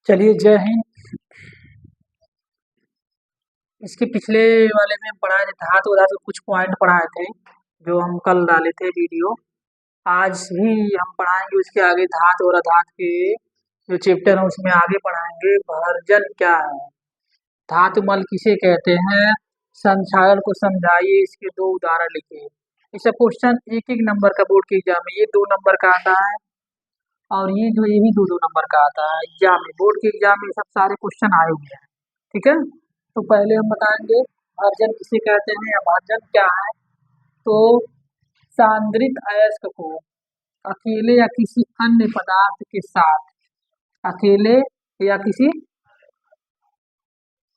चलिए, जय हिंद। इसके पिछले वाले में पढ़ाए थे धातु उधातु कुछ पॉइंट पढ़ाए थे जो हम कल डाले थे वीडियो। आज भी हम पढ़ाएंगे उसके आगे धातु और अधातु के जो चैप्टर है उसमें आगे पढ़ाएंगे। भर्जन क्या है, धातु मल किसे कहते हैं, संक्षारण को समझाइए, इसके दो उदाहरण लिखिए। ये सब क्वेश्चन एक एक नंबर का बोर्ड के एग्जाम में, ये 2 नंबर का आता है और ये भी 2-2 नंबर का आता है एग्जाम में। बोर्ड के एग्जाम में सब सारे क्वेश्चन आए हुए हैं, ठीक है। तो पहले हम बताएंगे भाजन किसे कहते हैं या भाजन क्या है। तो सांद्रित अयस्क को अकेले या किसी अन्य पदार्थ के साथ, अकेले या किसी,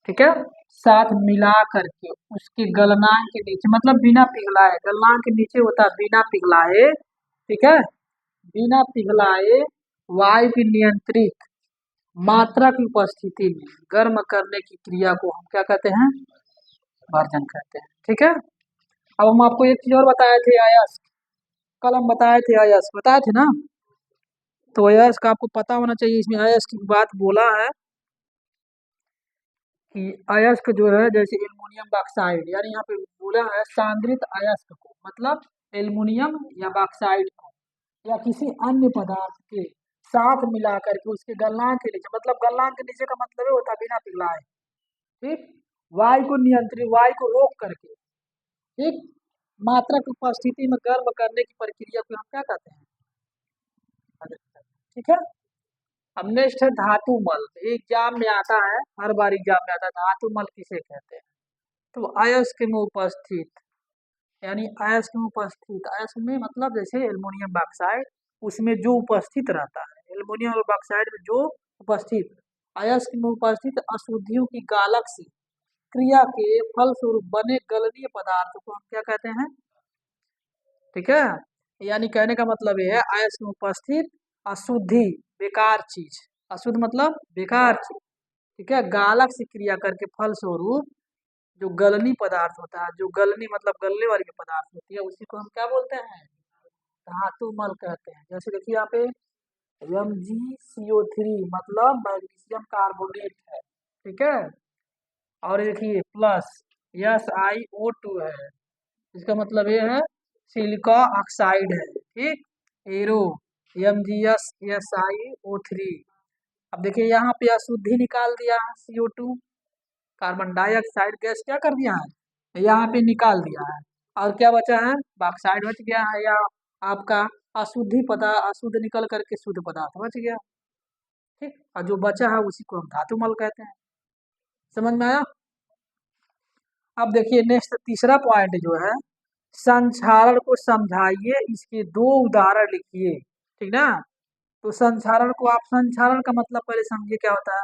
ठीक है, साथ मिला करके उसके गलनांक के नीचे, मतलब बिना पिघलाए, गलनांक के नीचे होता है बिना पिघलाए, ठीक है, बिना पिघलाए वायु की नियंत्रित मात्रा की उपस्थिति में गर्म करने की क्रिया को हम क्या कहते हैं, भर्जन कहते हैं, ठीक है। अब हम आपको एक चीज और बताए थे, अयस्क। कल हम बताए थे अयस्क, बताए थे ना। तो अयस्क आपको पता होना चाहिए। इसमें अयस्क की बात बोला है कि अयस्क जो है जैसे एल्युमिनियम बॉक्साइड, यानी यहाँ पे बोला है सांद्रित अयस्क को, मतलब एल्युमिनियम या बॉक्साइड को या किसी अन्य पदार्थ के साथ मिला करके उसके गलनांक के नीचे, मतलब गलनांक के नीचे का मतलब है होता है बिना पिघलाए, ठीक, वायु को नियंत्रित, वायु को रोक करके, ठीक, मात्रा की उपस्थिति में गर्म करने की प्रक्रिया को हम क्या कहते हैं, ठीक है। अब नेक्स्ट है धातु मल। एग्जाम में आता है, हर बार एग्जाम में आता है, धातु मल किसे कहते हैं। तो अयस्क में उपस्थित, यानी अयस्क में उपस्थित, अयस्क में मतलब जैसे एल्युमिनियम बॉक्साइड, उसमें जो उपस्थित रहता है, एल्युमिनियम और बॉक्साइड में जो उपस्थित, अयस्क में उपस्थित अशुद्धियों की गालक से क्रिया के फलस्वरूप बने गलनीय पदार्थ को हम क्या कहते हैं, ठीक है। यानी कहने का मतलब ये है अयस्क में उपस्थित अशुद्धि, बेकार चीज, अशुद्ध मतलब बेकार चीज, ठीक है, गालक से क्रिया करके फलस्वरूप जो गलनी पदार्थ होता है, जो गलनी मतलब गलने वाली जो पदार्थ होती है, उसी को हम क्या बोलते हैं, धातु मल कहते हैं। जैसे देखिए यहाँ पे MgCO3 मतलब मैग्नीशियम कार्बोनेट है, ठीक है, और देखिए प्लस SiO2 है, इसका मतलब ये है सिलिका ऑक्साइड है, ठीक, एरो MgSiO3। अब देखिए यहाँ पे अशुद्धि निकाल दिया है, CO2 कार्बन डाइऑक्साइड गैस क्या कर दिया है, यहाँ पे निकाल दिया है, और क्या बचा है, बॉक्साइड बच गया है, या आपका अशुद्धि पदार्थ, अशुद्ध निकल करके शुद्ध पदार्थ बच गया, ठीक, और जो बचा है उसी को हम धातु मल कहते हैं। समझ में आया। अब देखिए नेक्स्ट तीसरा पॉइंट जो है, संक्षारण को समझाइए, इसके दो उदाहरण लिखिए, ठीक ना। तो संक्षारण को आप, संक्षारण का मतलब पहले समझिए क्या होता है।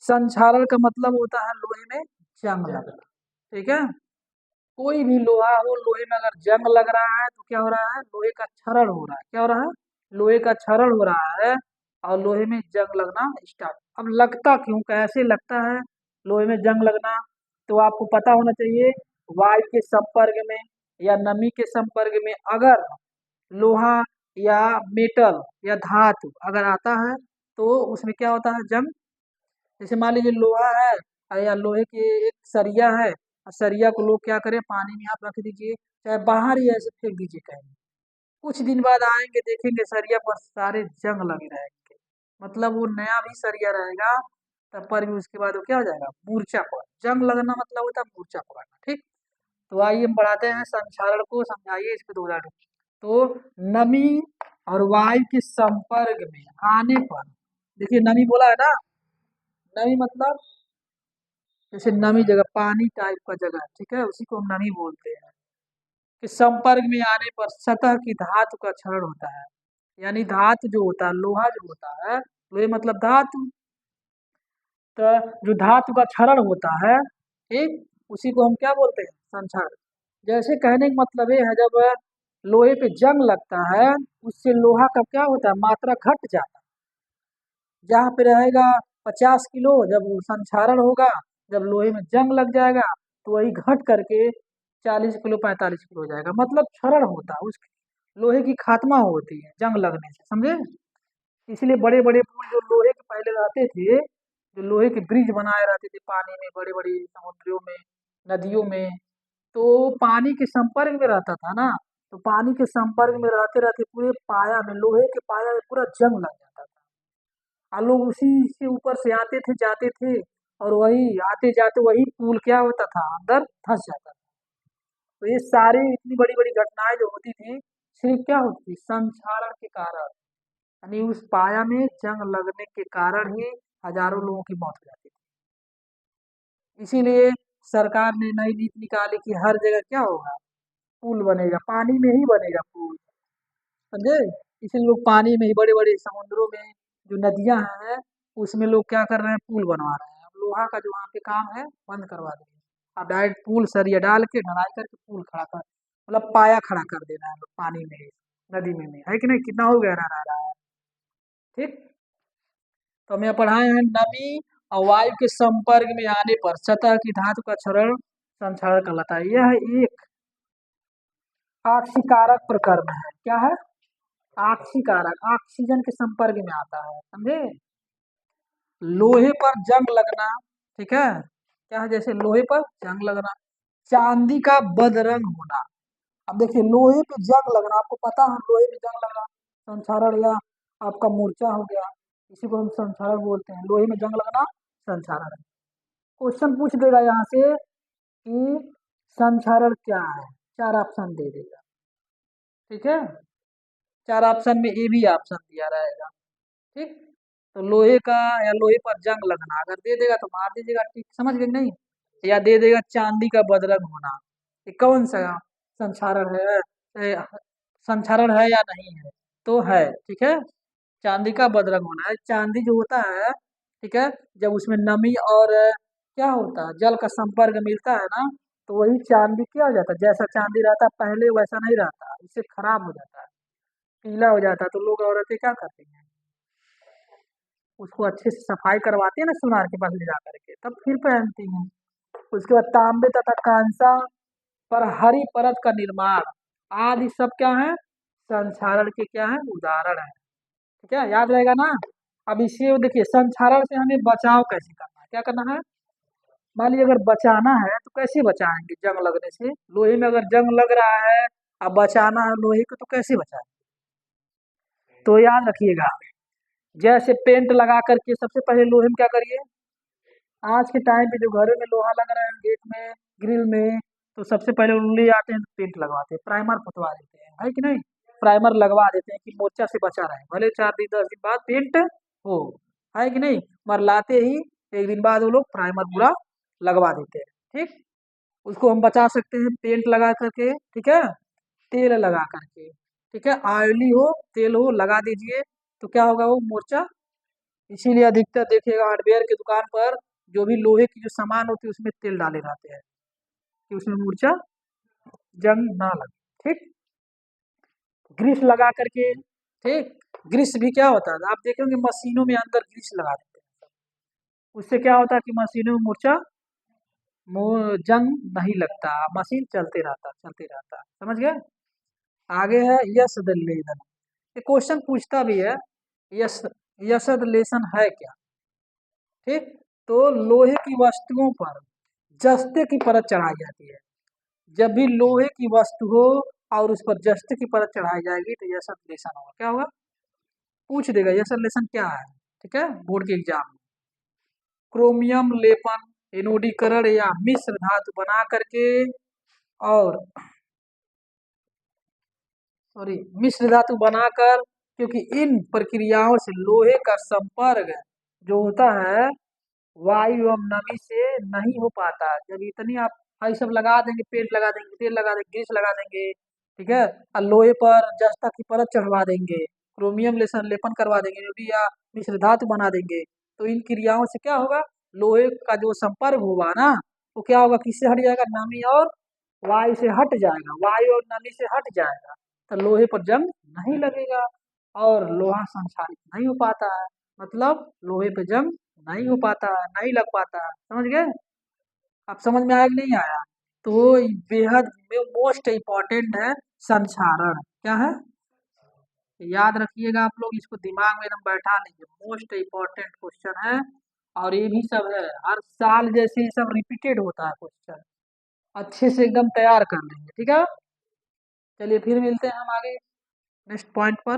संक्षारण का मतलब होता है लोहे में जंग लगना, ठीक है। कोई भी लोहा हो, लोहे में अगर जंग लग रहा है तो क्या हो रहा है, लोहे का क्षरण हो रहा है, क्या हो रहा है, लोहे का क्षरण हो रहा है और लोहे में जंग लगना स्टार्ट। अब लगता क्यों, कैसे लगता है लोहे में जंग लगना, तो आपको पता होना चाहिए। वायु के संपर्क में या नमी के संपर्क में अगर लोहा या मेटल या धातु अगर आता है तो उसमें क्या होता है, जंग। जैसे मान लीजिए लोहा है या लोहे की एक सरिया है, और सरिया को लोग क्या करें, पानी में आप रख दीजिए, चाहे बाहर ही ऐसे फेंक दीजिए कहीं, कुछ दिन बाद आएंगे देखेंगे सरिया पर सारे जंग लगे रहेंगे, मतलब वो नया भी सरिया रहेगा तब पर भी उसके बाद वो क्या हो जाएगा, मूर्छा पड़, जंग लगना मतलब होता है मूर्छा पड़ना, ठीक। तो आइए हम बढ़ाते हैं, संक्षारण को समझाइए, इसके दो उदाहरण। तो नमी और वायु के संपर्क में आने पर, देखिए नमी बोला है ना, नमी मतलब जैसे नमी जगह पानी टाइप का जगह, ठीक है, उसी को हम नमी बोलते हैं। कि संपर्क में आने पर सतह की धातु का क्षरण होता है, यानी धातु जो होता है, लोहा जो होता है, लोहे मतलब धातु, तो जो धातु का क्षरण होता है, ठीक, उसी को हम क्या बोलते हैं, संक्षारण। जैसे कहने का मतलब ये है, जब लोहे पे जंग लगता है उससे लोहा का क्या होता है, मात्रा घट जाता है। जहाँ पे रहेगा 50 किलो, जब वो संक्षारण होगा, जब लोहे में जंग लग जाएगा तो वही घट करके 40 किलो 45 किलो हो जाएगा, मतलब क्षरण होता है, उस लोहे की खात्मा होती है जंग लगने से, समझे। इसलिए बड़े बड़े पुल जो लोहे के पहले रहते थे, जो लोहे के ब्रिज बनाए रहते थे पानी में, बड़े बड़े समुद्रों में, नदियों में, तो पानी के संपर्क में रहता था ना, तो पानी के संपर्क में रहते रहते पूरे पाया में, लोहे के पाया में पूरा जंग लग जाता था, और लोग उसी से ऊपर से आते थे जाते थे, और वही आते जाते वही पुल क्या होता था, अंदर धंस जाता था। तो ये सारी इतनी बड़ी बड़ी घटनाएं जो होती थी, सिर्फ क्या होती थी, संक्षारण के कारण, यानी उस पाया में जंग लगने के कारण ही हजारों लोगों की मौत हो जाती थी। इसीलिए सरकार ने नई नीति निकाली कि हर जगह क्या होगा, पुल बनेगा, पानी में ही बनेगा पुल, समझे। इसलिए लोग पानी में ही, बड़े बड़े समुद्रों में जो नदियां हैं, उसमें लोग क्या कर रहे हैं, पुल बनवा रहे हैं। अब लोहा का जो वहाँ पे काम है बंद करवा देंगे, अब डायरेक्ट पुल सरिया डाल के ढलाई करके पुल खड़ा कर, मतलब पाया खड़ा कर देना है पानी में, नदी में, है कि नहीं, कितना हो गहरा रह रहा है। ठीक। तो हमें पढ़ाए हैं, नमी और वायु के संपर्क में आने पर सतह की धातु का क्षरण संक्षारण कहलाता है। यह एक आक्सीकारक प्रकर्म है। क्या है? आक्सीकारक, ऑक्सीजन के संपर्क में आता है, समझे। लोहे पर जंग लगना, ठीक है, क्या है, जैसे लोहे पर जंग लगना, चांदी का बदरंग होना। अब देखिए, लोहे पे जंग लगना, आपको पता है लोहे पे जंग लगना संक्षारण, या आपका मूर्छा हो गया, इसी को हम संक्षारण बोलते हैं, लोहे में जंग लगना संक्षारण है। क्वेश्चन पूछ देगा यहाँ से कि संक्षारण क्या है, चार ऑप्शन दे देगा, ठीक है, चार ऑप्शन में ए भी ऑप्शन दिया रहेगा। ठीक। तो लोहे का या लोहे पर जंग लगना अगर दे देगा तो मार दीजिएगा, ठीक, समझ गए कि नहीं। या दे देगा चांदी का बदरंग होना, ये कौन सा संक्षारण है, ए, संक्षारण है या नहीं है, तो है, ठीक है। चांदी का बदरंग होना है, चांदी जो होता है, ठीक है, जब उसमें नमी और क्या होता है, जल का संपर्क मिलता है ना, तो वही चांदी क्या हो जाता है, जैसा चांदी रहता है पहले वैसा नहीं रहता, इससे खराब हो जाता है, पीला हो जाता है। तो लोग, औरतें क्या करती हैं, उसको अच्छे से सफाई करवाती है ना सुनार के पास ले जा करके, तब फिर पहनती हैं। उसके बाद तांबे तथा कांसा पर हरी परत का निर्माण आदि सब क्या है, संक्षारण के क्या है, उदाहरण है। ठीक है, याद रहेगा ना। अब इसे देखिए, संक्षारण से हमें बचाव कैसे करना है, क्या करना है, मान लीजिए अगर बचाना है तो कैसे बचाएंगे जंग लगने से, लोहे में अगर जंग लग रहा है, अब बचाना है लोहे को, तो कैसे बचाएं, तो याद रखिएगा, जैसे पेंट लगा करके सबसे पहले लोहे में क्या करिए, आज के टाइम पे जो घरों में लोहा लग रहा है गेट में, ग्रिल में, तो सबसे पहले उन ले आते हैं तो पेंट लगवाते हैं, प्राइमर पुतवा देते हैं, है कि नहीं, प्राइमर लगवा देते हैं कि मोर्चा से बचा रहे, भले 4 दिन 10 दिन बाद पेंट हो, है कि नहीं, मगर लाते ही 1 दिन बाद वो लोग प्राइमर पूरा लगवा देते हैं। ठीक। उसको हम बचा सकते हैं पेंट लगा करके, ठीक है, तेल लगा करके, ठीक है, ऑयली हो तेल हो लगा दीजिए, तो क्या होगा, वो मोर्चा। इसीलिए अधिकतर देखिएगा हार्डवेयर की दुकान पर जो भी लोहे की जो सामान होती है उसमें तेल डाले रहते हैं कि उसमें मूर्छा जंग ना लगे। ठीक। ग्रीस लगा करके, ठीक, ग्रीस भी क्या होता है, आप देखेंगे मशीनों में अंदर ग्रीस लगा देते हैं, उससे क्या होता है कि मशीनों में मूर्छा जंग नहीं लगता, मशीन चलते रहता, समझ गए। आगे है यश लेसन, ये क्वेश्चन पूछता भी है, यश यशद लेसन है क्या। ठीक। तो लोहे की वस्तुओं पर जस्ते की परत चढ़ाई जाती है, जब भी लोहे की वस्तु हो और उस पर जस्ते की परत चढ़ाई जाएगी तो यह संश्लेषण होगा, क्या होगा, पूछ देगा यह संश्लेषण क्या है, ठीक है, बोर्ड के एग्जाम में। क्रोमियम लेपन, एनोडीकरण या मिश्र धातु बना करके, और सॉरी, मिश्र धातु बनाकर, क्योंकि इन प्रक्रियाओं से लोहे का संपर्क जो होता है वायु एवं नमी से नहीं हो पाता। जब इतनी आप ये सब लगा देंगे, पेंट लगा देंगे, तेल लगा देंगे, ग्रीस लगा देंगे, ठीक है, और लोहे पर जस्ता की परत चढ़वा देंगे, क्रोमियम लेसन लेपन करवा देंगे, जो भी या मिश्र धातु बना देंगे, तो इन क्रियाओं से क्या होगा, लोहे का जो संपर्क होगा ना, वो क्या होगा, किससे हट जाएगा, नमी और वायु से हट जाएगा, वायु और नमी से हट जाएगा, तो लोहे पर जंग नहीं लगेगा और लोहा संक्षारित नहीं हो पाता है, मतलब लोहे पे जंग नहीं हो पाता है, नहीं लग पाता है, समझ गए। अब समझ में आया कि नहीं आया। तो बेहद मोस्ट इम्पोर्टेंट है संक्षारण, क्या है, याद रखिएगा आप लोग, इसको दिमाग में एकदम बैठा लीजिए, मोस्ट इम्पोर्टेंट क्वेश्चन है। और ये भी सब है, हर साल जैसे ये सब रिपीटेड होता है क्वेश्चन, अच्छे से एकदम तैयार कर लेंगे, ठीक है। चलिए फिर मिलते हैं हम आगे नेक्स्ट पॉइंट पर।